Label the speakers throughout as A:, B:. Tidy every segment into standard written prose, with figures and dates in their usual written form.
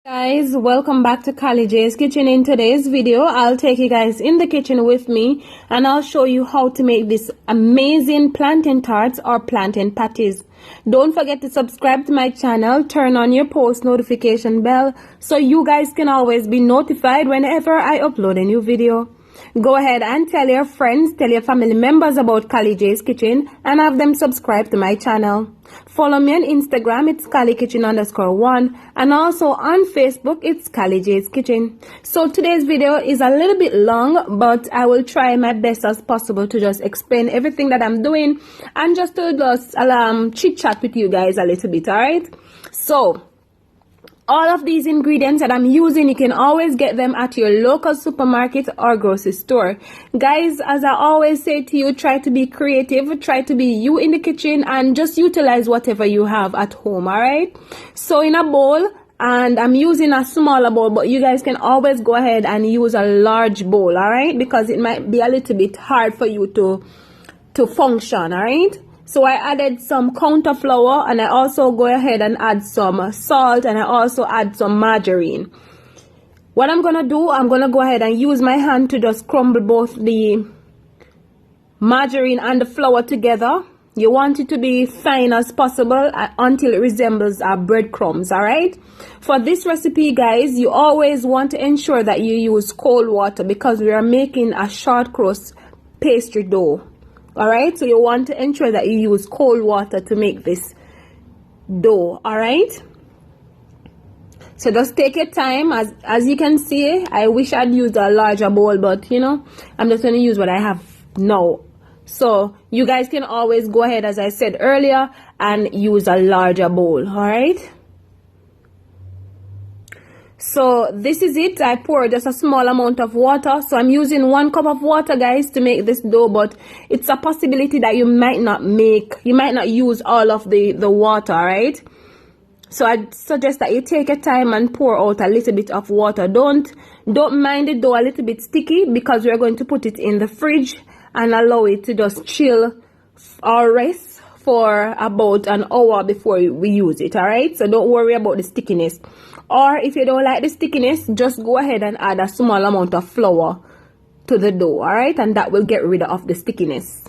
A: Guys, welcome back to Kylie J's Kitchen. In today's video, I'll take you guys in the kitchen with me and I'll show you how to make this amazing plantain tarts or plantain patties. Don't forget to subscribe to my channel, turn on your post notification bell so you guys can always be notified whenever I upload a new video. Go ahead and tell your friends, tell your family members about Kylie J's Kitchen and have them subscribe to my channel. Follow me on Instagram, it's KylieKitchen_1, and also on Facebook, it's Kylie J's Kitchen. So today's video is a little bit long, but I will try my best as possible to just explain everything that I'm doing and just to chit chat with you guys a little bit, alright? So all of these ingredients that I'm using, you can always get them at your local supermarket or grocery store. Guys, as I always say to you, try to be creative, try to be you in the kitchen and just utilize whatever you have at home, alright? So in a bowl, and I'm using a smaller bowl, but you guys can always go ahead and use a large bowl, alright? Because it might be a little bit hard for you to function, alright? So I added some counter flour and I also go ahead and add some salt and I also add some margarine. What I'm going to do, I'm going to go ahead and use my hand to just crumble both the margarine and the flour together. You want it to be fine as possible until it resembles breadcrumbs, alright? For this recipe, guys, you always want to ensure that you use cold water because we are making a short crust pastry dough. Alright, so you want to ensure that you use cold water to make this dough, alright? So just take your time. As you can see, I wish I'd used a larger bowl, but you know, I'm just going to use what I have now. So you guys can always go ahead, as I said earlier, and use a larger bowl, alright? So this is it. I pour just a small amount of water. So I'm using 1 cup of water, guys, to make this dough, but it's a possibility that you might not use all of the water, right? So I suggest that you take your time and pour out a little bit of water. Don't mind the dough a little bit sticky because we're going to put it in the fridge and allow it to just chill or rest for about an hour before we use it, alright? So don't worry about the stickiness. Or if you don't like the stickiness, just go ahead and add a small amount of flour to the dough, alright? And that will get rid of the stickiness.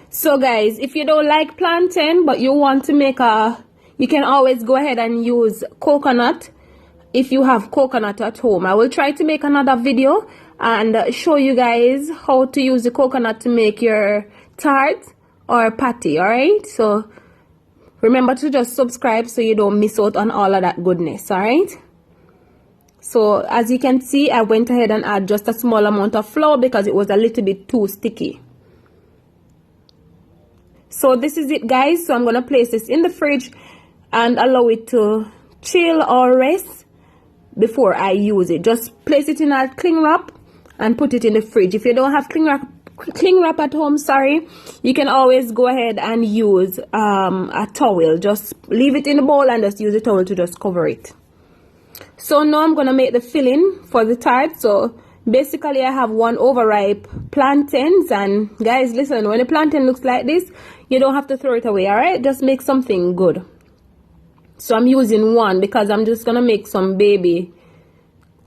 A: So guys, if you don't like plantain but you want to make you can always go ahead and use coconut if you have coconut at home. I will try to make another video and show you guys how to use the coconut to make your tart or patty, alright? So remember to just subscribe so you don't miss out on all of that goodness, alright? So as you can see, I went ahead and add just a small amount of flour because it was a little bit too sticky. So this is it, guys. So I'm going to place this in the fridge and allow it to chill or rest before I use it. Just place it in a cling wrap and put it in the fridge. If you don't have cling wrap at home, sorry, you can always go ahead and use a towel. Just leave it in the bowl and just use a towel to just cover it. So now I'm gonna make the filling for the tart. So basically I have 1 overripe plantains, and guys, listen, when the plantain looks like this, you don't have to throw it away, alright? Just make something good. So I'm using 1 because I'm just gonna make some baby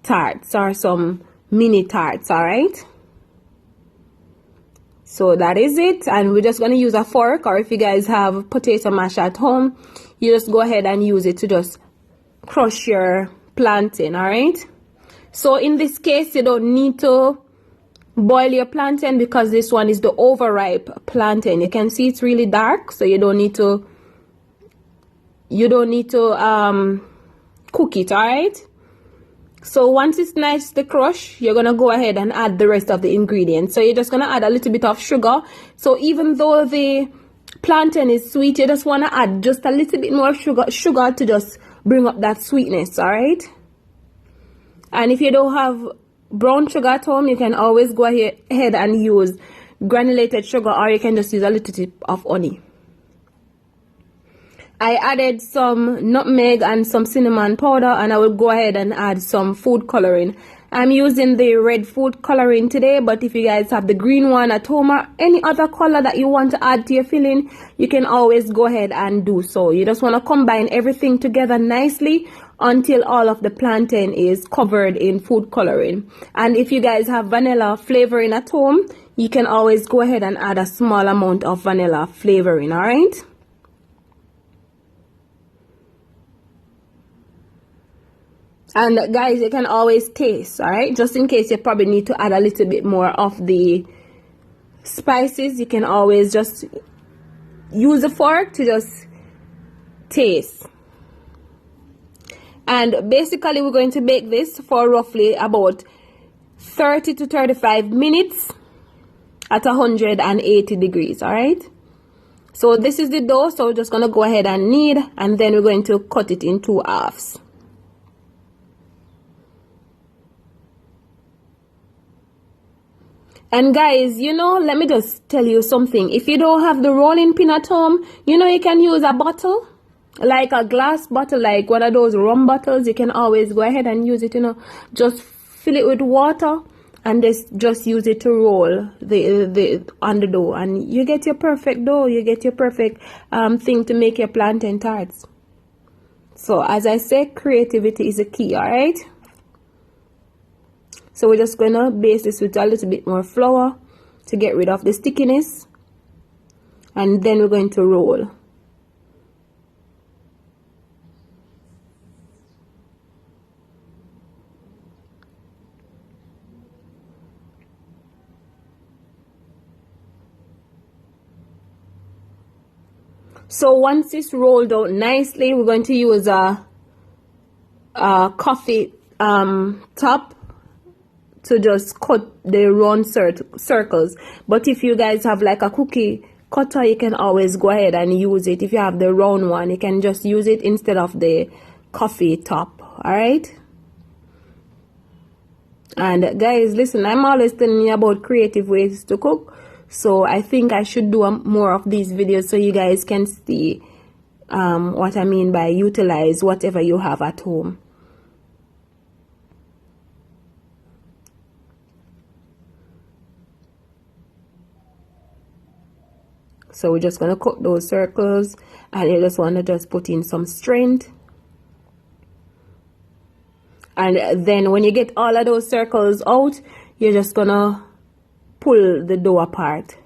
A: tarts or some mini tarts, alright? So that is it, and we're just going to use a fork, or if you guys have potato mash at home, you just go ahead and use it to just crush your plantain, alright? So in this case, you don't need to boil your plantain because this one is the overripe plantain. You can see it's really dark, so you don't need to cook it, alright? So once it's nice to crush, you're going to go ahead and add the rest of the ingredients. So you're just going to add a little bit of sugar. So even though the plantain is sweet, you just want to add just a little bit more sugar to just bring up that sweetness, alright? And if you don't have brown sugar at home, you can always go ahead and use granulated sugar, or you can just use a little tip of honey. I added some nutmeg and some cinnamon powder, and I will go ahead and add some food coloring I'm using the red food coloring today, but if you guys have the green one at home or any other color that you want to add to your filling, you can always go ahead and do so. You just want to combine everything together nicely until all of the plantain is covered in food coloring. And if you guys have vanilla flavoring at home, you can always go ahead and add a small amount of vanilla flavoring, all right? And guys, you can always taste, all right? Just in case you probably need to add a little bit more of the spices, you can always just use a fork to just taste. And basically, we're going to bake this for roughly about 30 to 35 minutes at 180 degrees, all right? So this is the dough, so we're just going to go ahead and knead, and then we're going to cut it in 2 halves. And guys, you know, let me just tell you something. If you don't have the rolling pin at home, you know, you can use a bottle, like a glass bottle, like one of those rum bottles. You can always go ahead and use it, you know, just fill it with water and just use it to roll on the dough, and you get your perfect dough. You get your perfect thing to make your plantain tarts. So as I say, creativity is the key, all right? So we're just going to base this with a little bit more flour to get rid of the stickiness. And then we're going to roll. So once it's rolled out nicely, we're going to use a coffee top to just cut the round circles. But if you guys have like a cookie cutter, you can always go ahead and use it. If you have the round one, you can just use it instead of the coffee top, all right? And guys, listen, I'm always telling you about creative ways to cook, so I think I should do more of these videos so you guys can see what I mean by utilize whatever you have at home. So we're just going to cut those circles, and you just want to just put in some strength. And then when you get all of those circles out, you're just going to pull the dough apart.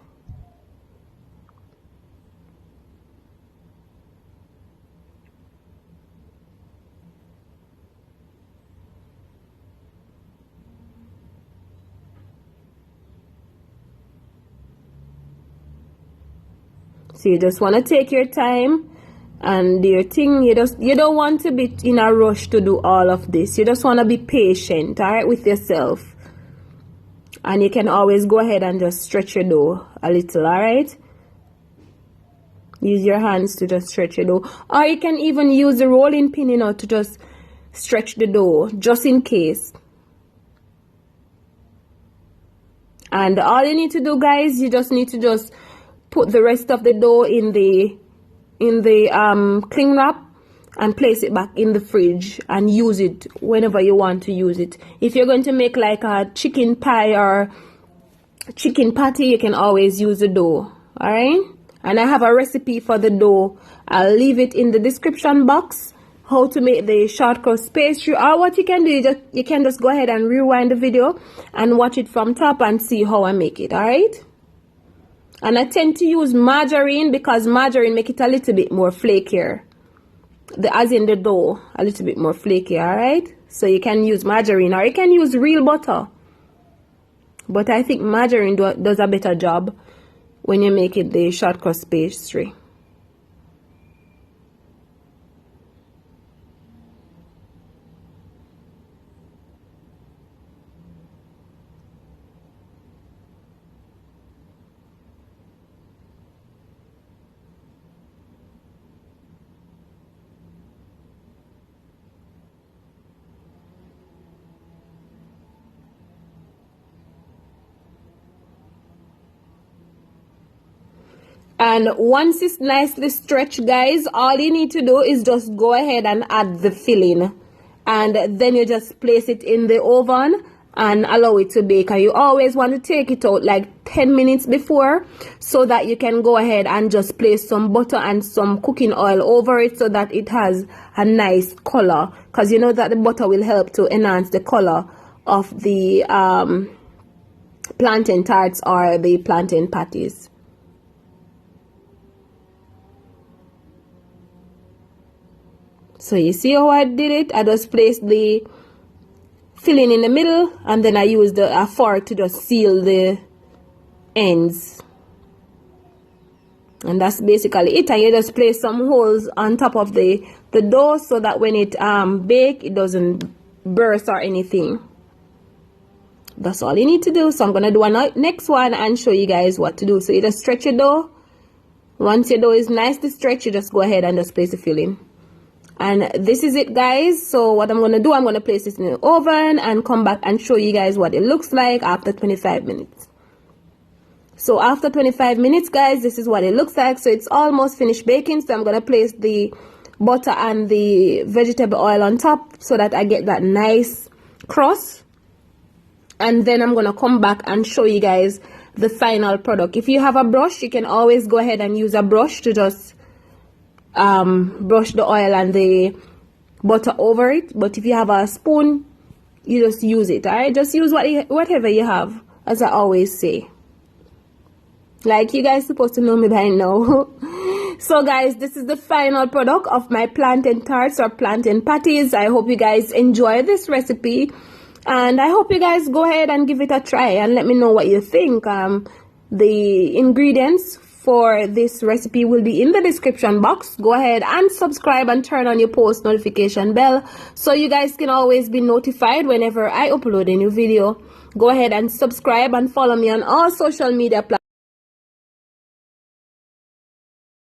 A: So you just want to take your time and do your thing. You don't want to be in a rush to do all of this. You just want to be patient, all right, with yourself. And you can always go ahead and just stretch your dough a little, all right? Use your hands to just stretch your dough. Or you can even use the rolling pin, you know, to just stretch the dough, just in case. And all you need to do, guys, you just need to just put the rest of the dough in the cling wrap and place it back in the fridge and use it whenever you want to use it. If you're going to make like a chicken pie or chicken patty, you can always use the dough, all right? And I have a recipe for the dough. I'll leave it in the description box, how to make the short crust pastry. Or what you can do, you can just go ahead and rewind the video and watch it from top and see how I make it, all right? And I tend to use margarine because margarine make it a little bit more flakier. As in the dough, a little bit more flaky, alright? So you can use margarine or you can use real butter. But I think margarine does a better job when you make it the short crust pastry. And once it's nicely stretched, guys, all you need to do is just go ahead and add the filling. And then you just place it in the oven and allow it to bake. And you always want to take it out like 10 minutes before, so that you can go ahead and just place some butter and some cooking oil over it, so that it has a nice color, because you know that the butter will help to enhance the color of the plantain tarts or the plantain patties. So you see how I did it? I just placed the filling in the middle, and then I used a fork to just seal the ends. And that's basically it. And you just place some holes on top of the dough, so that when it bake, it doesn't burst or anything. That's all you need to do. So I'm gonna do a next one and show you guys what to do. So you just stretch your dough. Once your dough is nicely stretched, you just go ahead and just place the filling. And this is it, guys. So what I'm gonna do, I'm gonna place this in the oven and come back and show you guys what it looks like after 25 minutes. So after 25 minutes, guys, this is what it looks like. So it's almost finished baking. So I'm gonna place the butter and the vegetable oil on top, so that I get that nice crust. And then I'm gonna come back and show you guys the final product. If you have a brush, you can always go ahead and use a brush to just brush the oil and the butter over it. But if you have a spoon, you just use it. Alright, just use whatever you have, as I always say. Like, you guys supposed to know me by now. So guys, this is the final product of my plantain tarts or plantain patties. I hope you guys enjoy this recipe, and I hope you guys go ahead and give it a try and let me know what you think. The ingredients for this recipe will be in the description box. Go ahead and subscribe and turn on your post notification bell, so you guys can always be notified whenever I upload a new video. Go ahead and subscribe and follow me on all social media platforms.